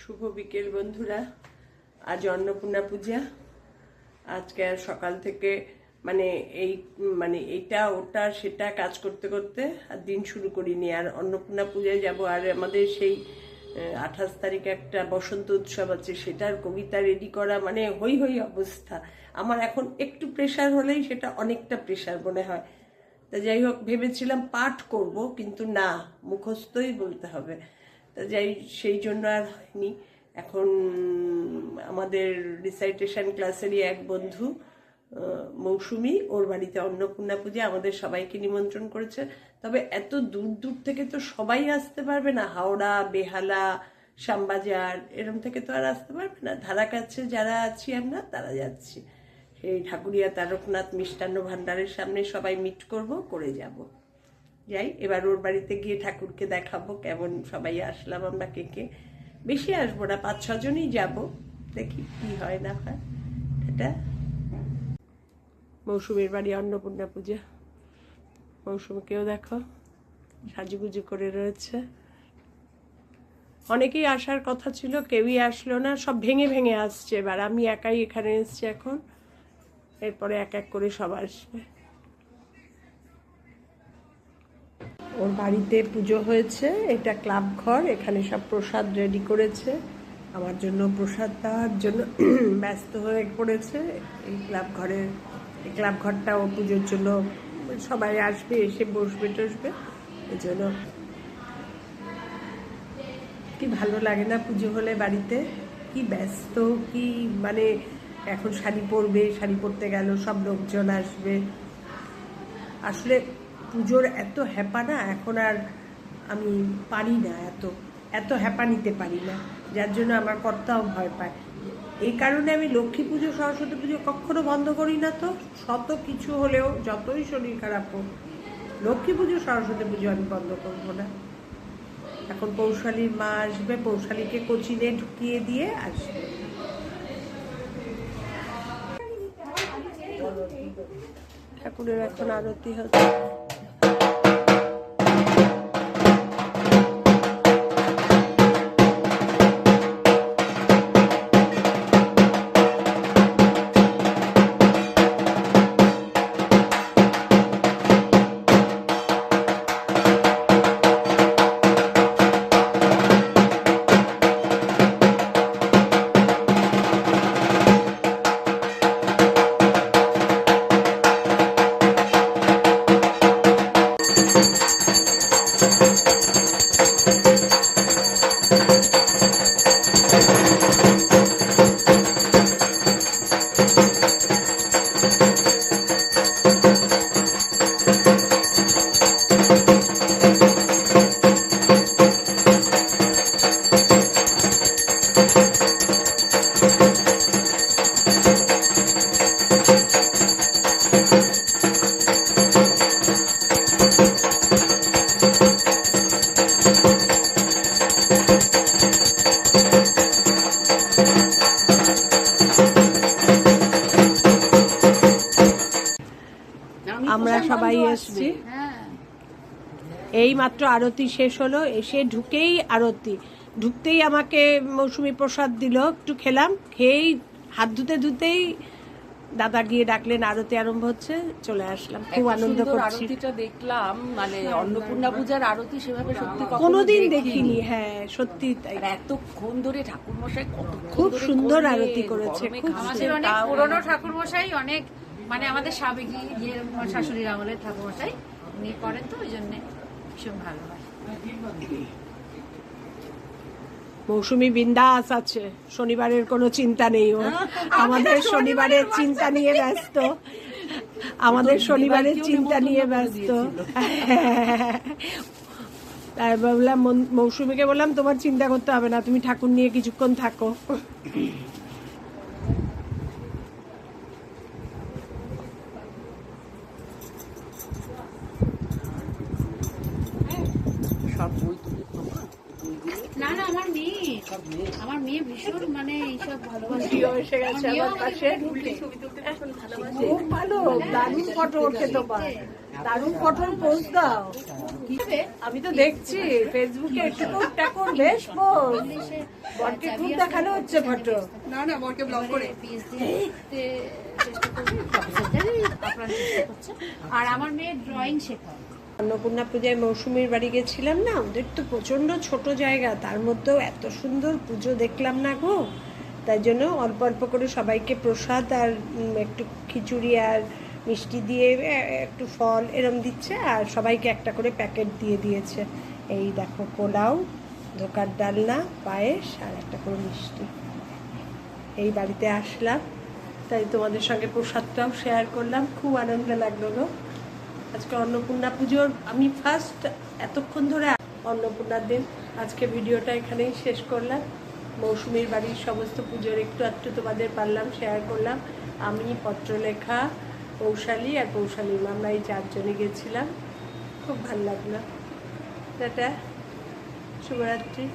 শুভ বিকেল বন্ধুরা। আজ অন্নপূর্ণা পূজা। আজকে আর সকাল থেকে এইটা ওটা সেটা কাজ করতে করতে আর দিন শুরু করিনি। আর অন্নপূর্ণা পূজায় যাব। আর আমাদের সেই 28 তারিখে একটা বসন্ত উৎসব আছে, সেটার কবিতা রেডি করা, হই হই অবস্থা। আমার এখন একটু প্রেশার হলেই সেটা অনেকটা প্রেশার মনে হয়। তা যাই হোক, ভেবেছিলাম পাঠ করব, কিন্তু না, মুখস্থই বলতে হবে। তা সেই জন্য আর হয়নি। এখন আমাদের রিসাইটেশন ক্লাসেরই এক বন্ধু মৌসুমি, ওর বাড়িতে অন্নপূর্ণা পূজা, আমাদের সবাইকে নিমন্ত্রণ করেছে। তবে এত দূর দূর থেকে তো সবাই আসতে পারবে না। হাওড়া, বেহালা, শ্যামবাজার এরম থেকে তো আর আসতে পারবে না। ধারা কাছে যারা আছি আমরা তারা যাচ্ছি। সেই ঠাকুরিয়া তারকনাথ মিষ্টান্ন ভাণ্ডারের সামনে সবাই মিট করব, করে যাব। যাই, এবার ওর বাড়িতে গিয়ে ঠাকুরকে দেখাবো কেমন সবাই আসলাম আমরা, কে বেশি আসবো না, 5-6 জনই যাব। দেখি কি হয় না হয়। এটা মৌসুমীর বাড়ি অন্নপূর্ণা পূজা। মৌসুমীকেও দেখো সাজুগুজু করে রয়েছে। অনেকেই আসার কথা ছিল, কেউই আসলো না, সব ভেঙে ভেঙে আসছে। এবার আমি একাই এখানে এসছি এখন, এরপরে এক এক করে সব আসবে। ওর বাড়িতে পুজো হয়েছে, এটা ক্লাব ঘর, এখানে সব প্রসাদ রেডি করেছে। আমার জন্য প্রসাদ দেওয়ার জন্য ব্যস্ত হয়ে পড়েছে। এই ক্লাব ঘরটা ও পুজোর জন্য সবাই আসবে, এসে বসবে টসবে, এই জন্য। কি ভালো লাগে না পুজো হলে বাড়িতে, কি ব্যস্ত, কি এখন শাড়ি পরবে, শাড়ি পরতে গেল, সব লোকজন আসবে। আসলে পুজোর এত হ্যাপা না, এখন আর আমি পারি না, এত হ্যাপা নিতে পারি না, যার জন্য আমার কর্তাও ভয় পায়। এই কারণে আমি লক্ষ্মী পুজো, সরস্বতী পুজো কখনো বন্ধ করি না। তো শত কিছু হলেও, যতই শরীর খারাপ হোক, লক্ষ্মী পুজো, সরস্বতী পুজো আমি বন্ধ করবো না। এখন পৌষালীর মা আসবে, পৌষালীকে কোচিনে ঢুকিয়ে দিয়ে আসবে। ঠাকুরের এখন আরতি হচ্ছে। আমরা সবাই এসছি, এই মাত্র আরতি শেষ হলো। এসে ঢুকেই ঢুকতেই আমাকে মৌসুমী প্রসাদ দিল, একটু খেলাম। খেয়েই হাত ধুতেই দাদা গিয়ে ডাকলেন, আরতি আরম্ভ হচ্ছে, চলে আসলাম। খুব আনন্দ করছি। আরতিটা দেখলাম, অন্নপূর্ণা পূজার আরতি সেভাবে সত্যি কোনোদিন দেখিনি। হ্যাঁ, সত্যি তাই। এতক্ষণ ধরে ঠাকুরমশাই খুব সুন্দর আরতি করেছে। আমাদের অনেক পুরনো ঠাকুরমশাই, অনেক আমাদের সাবেকি যে শাশুড়ির আমলের ঠাকুরমশাই উনি করেন, তো ওই জন্য ভীষণ ভালো হয়। মৌসুমী বিন্দাস আছে, শনিবারের কোনো চিন্তা নেই ওর। আমাদের শনিবারের চিন্তা নিয়ে ব্যস্ত, তাই বললাম মৌসুমীকে, বললাম তোমার চিন্তা করতে হবে না, তুমি ঠাকুর নিয়ে কিছুক্ষণ থাকো। না আমার মেয়ে আমার মেয়ে ভীষণ মানে এইসব ভালোবাসে। প্রিয় এসে গেছে আমার মেয়েও আমার আমাকে পাশে। ঢুকে। খুব ভালো, দারুণ ফটো ওঠে তোমার, দারুণ ফটোর পোজ দাও। আমি তো দেখছি ফেসবুকে একটু টাকুর বেশ পোজ, ইংলিশে বরকে খুব দেখানো হচ্ছে ফটো। না না বরকে ব্লক করে PhD করতে চেষ্টা করবে, প্রফেসরটারই আপ্রাণ চেষ্টা করছে। আর আমার মেয়ে ড্রয়িং শেখায়। অন্নপূর্ণা পূজায় মৌসুমীর বাড়ি গেছিলাম না, ওদের তো প্রচন্ড ছোট জায়গা, তার মধ্যেও এত সুন্দর পুজো দেখলাম না গো। তাই জন্য অল্প অল্প করে সবাইকে প্রসাদ আর একটু খিচুড়ি আর মিষ্টি দিয়ে একটু ফল এরম দিচ্ছে, আর সবাইকে একটা করে প্যাকেট দিয়ে দিয়েছে। এই দেখো পোলাও, ধোকার ডালনা, পায়েস আর একটা করে মিষ্টি। এই বাড়িতে আসলাম, তাই তোমাদের সঙ্গে প্রসাদটাও শেয়ার করলাম, খুব আনন্দ লাগলো গো। আজকে অন্নপূর্ণা পুজোর আমি ফার্স্ট এতক্ষণ ধরে অন্নপূর্ণার দিন। আজকে ভিডিওটা এখানেই শেষ করলাম। মৌসুমীর বাড়ির সমস্ত পুজোর একটু আধটু তোমাদের পারলাম শেয়ার করলাম। আমি, পত্রলেখা, পৌশালী আর পৌশালীর মা, আমরা এই 4 জনে গেছিলাম। খুব ভালো লাগলো। টাটা, শুভরাত্রি।